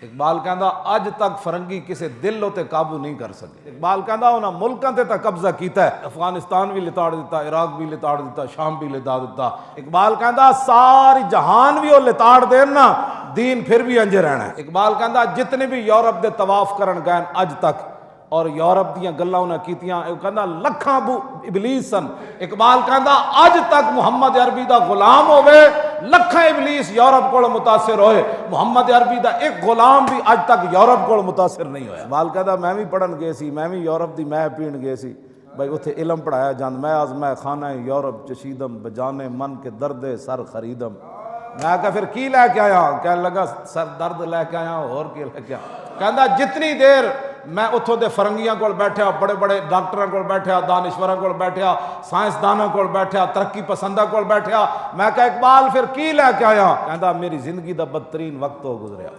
इकबाल कहता अज तक फरंगी किसी दिल उत्ते काबू नहीं कर सके। इकबाल कहता उन्होंने मुल्कों ते तक कब्जा किया, अफगानिस्तान भी लिताड़ दिता, इराक भी लिताड़ दिता, शाम भी लिता दिता। इकबाल कहता सारी जहान भी वो लिताड़ देन ना, दीन फिर भी अंजे रहना है। इकबाल कहता जितने भी यूरोप के तवाफ करन गए अज तक और यूरोप दी गल्लां उन्हें कीतियां, कहता लखां इबलीस सन। इकबाल कहता अज तक मुहम्मद अरबी का गुलाम होवे, लखां इबलीस यूरोप को मुतासिर होए, मुहम्मद अरबी का एक गुलाम भी अज तक यूरोप को मुतासिर नहीं होया। इकबाल कहता मैं भी पढ़न गए सी, मैं भी यूरोप की मैं पीण गए सी, भाई उत्थे इलम पढ़ाया जांदा, मैं आज मैं खाना यूरोप चशीदम बजाने मन के दर्दे सर खरीदम। मैं कहा फिर की लैके आया? कह लगा सर दर्द लैके आया, होर की लैके आया? कहता जितनी देर मैं उतों के फरंगियां को बैठा, बड़े बड़े डॉक्टरों को बैठा, दानिश्वरों को बैठा, साइंसदानों को बैठा, तरक्की पसंदा को बैठा, मैं कहा इकबाल फिर की लैके आया? कहता मेरी जिंदगी का बदतरीन वक्त हो गुजरिया।